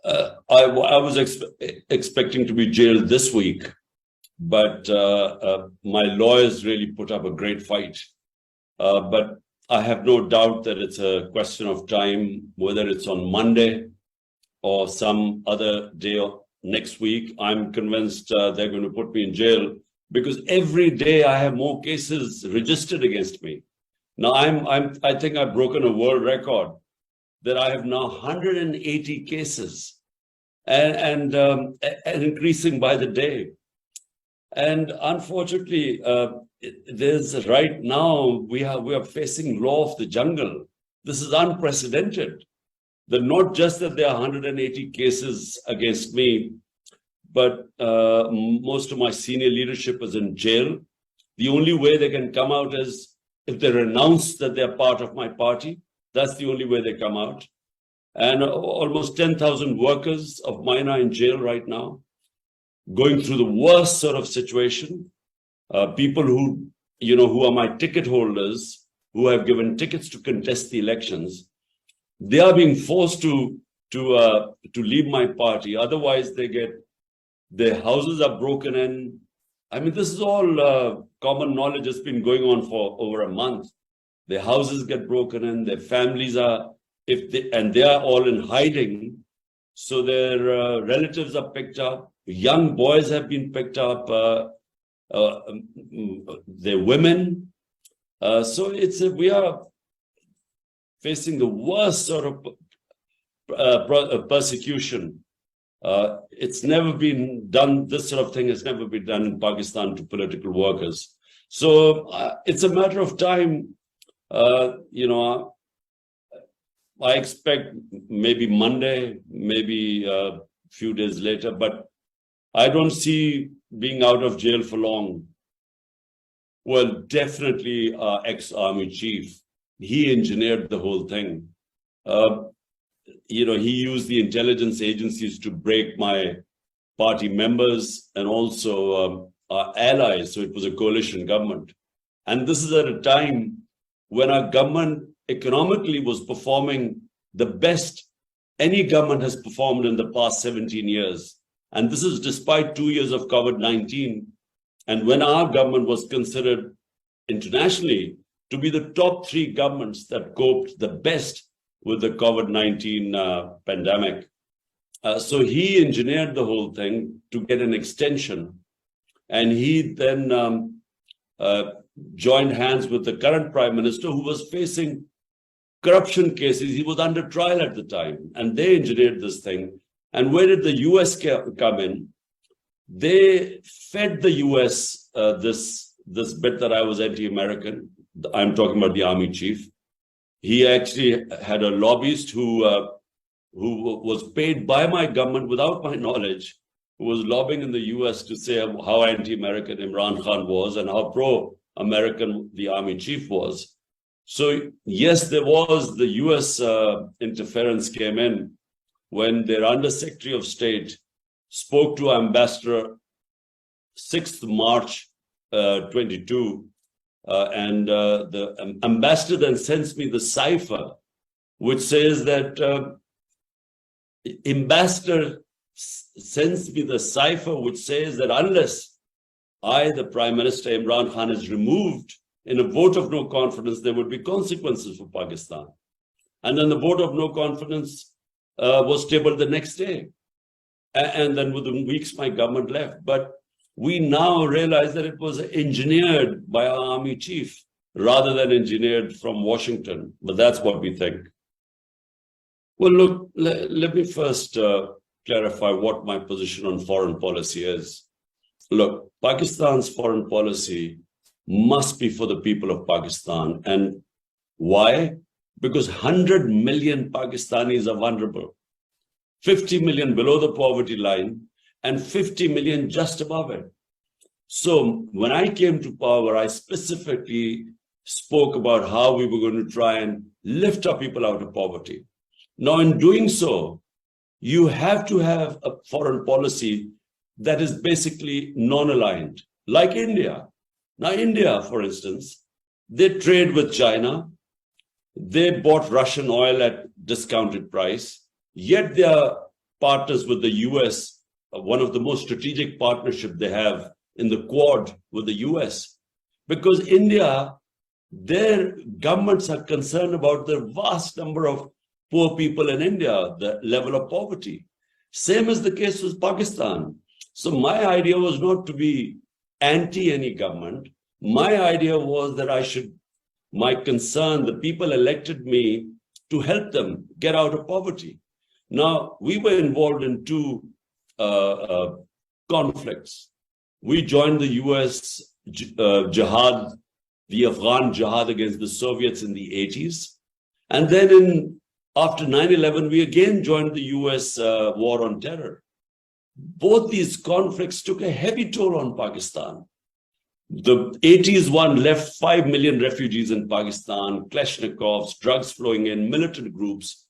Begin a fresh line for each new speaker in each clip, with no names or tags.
I was expecting to be jailed this week, but my lawyers really put up a great fight. But I have no doubt that it's a question of time, whether it's on Monday or some other day next week. I'm convinced they're going to put me in jail because every day I have more cases registered against me. Now I think I've broken a world record that I have now 180 cases and increasing by the day. And unfortunately, there's right now we are facing law of the jungle. This is unprecedented. That not just that there are 180 cases against me, but most of my senior leadership is in jail. The only way they can come out is if they renounce that they're part of my party. That's the only way they come out. And almost 10,000 workers of mine are in jail right now, going through the worst sort of situation. People who are my ticket holders, who have given tickets to contest the elections, they are being forced to leave my party. Otherwise, their houses are broken in. I mean, this is all common knowledge. It's been going on for over a month. Their houses get broken in. Their families are, and they are all in hiding. So their relatives are picked up. Young boys have been picked up. Their women. So we are facing the worst sort of persecution. It's never been done. This sort of thing has never been done in Pakistan to political workers. So it's a matter of time. I expect maybe Monday, maybe a few days later, but I don't see being out of jail for long. Well, definitely our ex-army chief, he engineered the whole thing. He used the intelligence agencies to break my party members and also our allies. So it was a coalition government. And this is at a time when our government economically was performing the best any government has performed in the past 17 years. And this is despite 2 years of COVID-19. And when our government was considered internationally to be the top 3 governments that coped the best with the COVID-19 pandemic. So he engineered the whole thing to get an extension. And he then joined hands with the current prime minister, who was facing corruption cases. He was under trial at the time, and they engineered this thing. And where did the US come in? They fed the US this bit that I was anti-American. I'm talking about the army chief. He actually had a lobbyist who was paid by my government without my knowledge, who was lobbying in the US to say how anti-American Imran Khan was and how pro-American the army chief was. So yes, there was the US interference came in when their Undersecretary of State spoke to Ambassador 6th March 22. And the ambassador then sends me the cipher, which says that ambassador sends me the cipher, which says that unless the Prime Minister Imran Khan is removed in a vote of no confidence, there would be consequences for Pakistan. And then the vote of no confidence was tabled the next day. And then within weeks, my government left. But we now realize that it was engineered by our army chief rather than engineered from Washington. But that's what we think. Well, look, let me first clarify what my position on foreign policy is. Look, Pakistan's foreign policy must be for the people of Pakistan. And why? Because 100 million Pakistanis are vulnerable, 50 million below the poverty line, and 50 million just above it. So when I came to power, I specifically spoke about how we were going to try and lift our people out of poverty. Now, in doing so, you have to have a foreign policy that is basically non-aligned, like India. Now, India, for instance, they trade with China. They bought Russian oil at discounted price, yet they are partners with the US, one of the most strategic partnerships they have in the Quad with the US. Because India, their governments are concerned about the vast number of poor people in India, the level of poverty. Same is the case with Pakistan. So my idea was not to be anti any government. My idea was that my concern, the people elected me to help them get out of poverty. Now, we were involved in two conflicts. We joined the US jihad, the Afghan jihad against the Soviets in the 80s. And then after 9/11, we again joined the US war on terror. Both these conflicts took a heavy toll on Pakistan. The 80s one left 5 million refugees in Pakistan, Kalashnikovs, drugs flowing in, militant groups.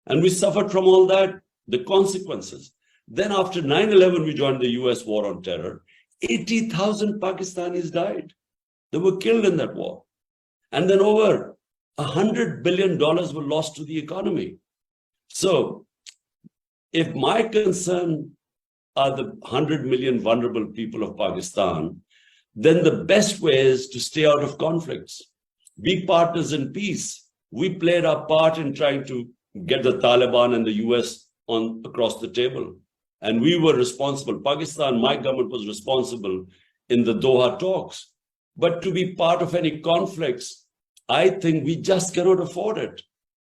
And we suffered from all that, the consequences. Then after 9/11, we joined the US war on terror. 80,000 Pakistanis died. They were killed in that war. And then over $100 billion were lost to the economy. So if my concern are the 100 million vulnerable people of Pakistan, then the best way is to stay out of conflicts, be partners in peace. We played our part in trying to get the Taliban and the US across the table. And we were responsible. Pakistan, my government was responsible in the Doha talks. But to be part of any conflicts, I think we just cannot afford it.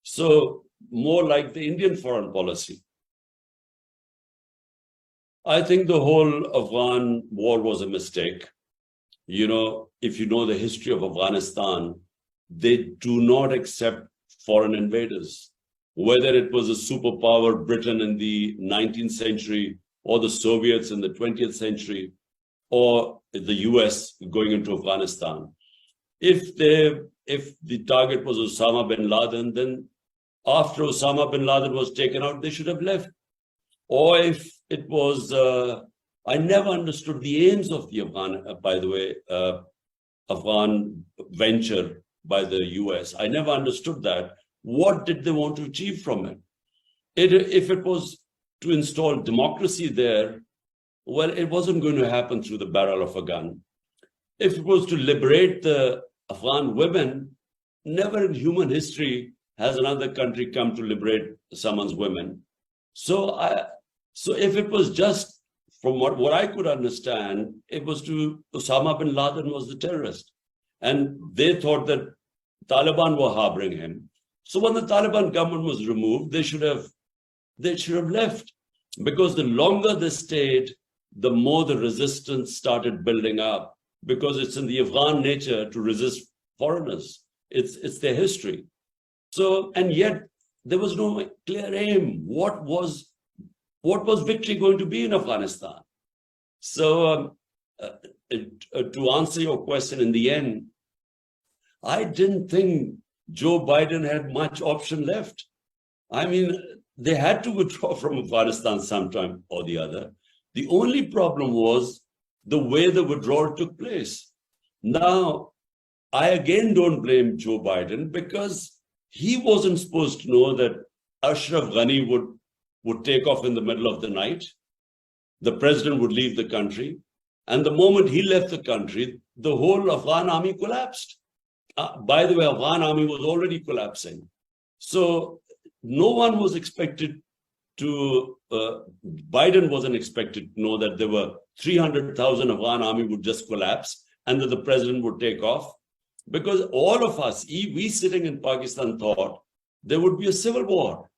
So more like the Indian foreign policy. I think the whole Afghan war was a mistake. You know, if you know the history of Afghanistan, they do not accept foreign invaders. Whether it was a superpower, Britain in the 19th century, or the Soviets in the 20th century, or the US going into Afghanistan. If the target was Osama bin Laden, then after Osama bin Laden was taken out, they should have left. Or if it was, I never understood the aims of the Afghan venture by the US. I never understood that. What did they want to achieve from it? If it was to install democracy there, well, it wasn't going to happen through the barrel of a gun. If it was to liberate the Afghan women, never in human history has another country come to liberate someone's women. So if it was just, from what I could understand, it was to Osama bin Laden was the terrorist. And they thought that Taliban were harboring him. So when the Taliban government was removed, they should have left, because the longer they stayed, the more the resistance started building up, because it's in the Afghan nature to resist foreigners. It's their history. So, and yet there was no clear aim. What was victory going to be in Afghanistan? So to answer your question, in the end, I didn't think Joe Biden had much option left. I mean, they had to withdraw from Afghanistan sometime or the other. The only problem was the way the withdrawal took place. Now, I again don't blame Joe Biden, because he wasn't supposed to know that Ashraf Ghani would take off in the middle of the night. The president would leave the country. And the moment he left the country, the whole Afghan army collapsed. By the way, Afghan army was already collapsing. So no one was expected to, Biden wasn't expected to know that there were 300,000 Afghan army would just collapse and that the president would take off. Because all of us, we sitting in Pakistan, thought there would be a civil war.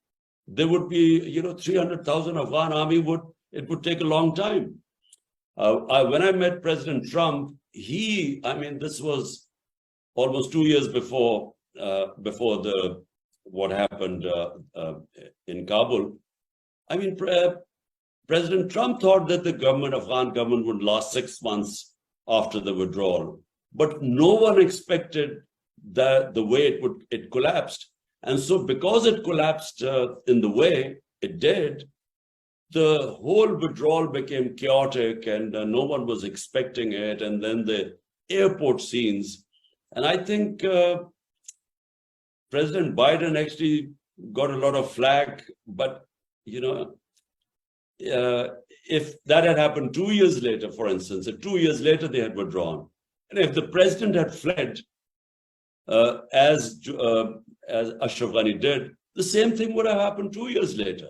There would be, 300,000 Afghan army it would take a long time. When I met President Trump, this was almost 2 years before what happened in Kabul. President Trump thought that the Afghan government would last 6 months after the withdrawal, but no one expected the way it collapsed. And so because it collapsed in the way it did, the whole withdrawal became chaotic, and no one was expecting it. And then the airport scenes. And I think President Biden actually got a lot of flack, but, if that had happened 2 years later, for instance, if 2 years later they had withdrawn, and if the president had fled, as Ashraf Ghani did, the same thing would have happened 2 years later.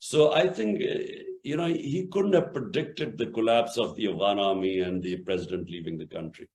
So I think, he couldn't have predicted the collapse of the Afghan army and the president leaving the country.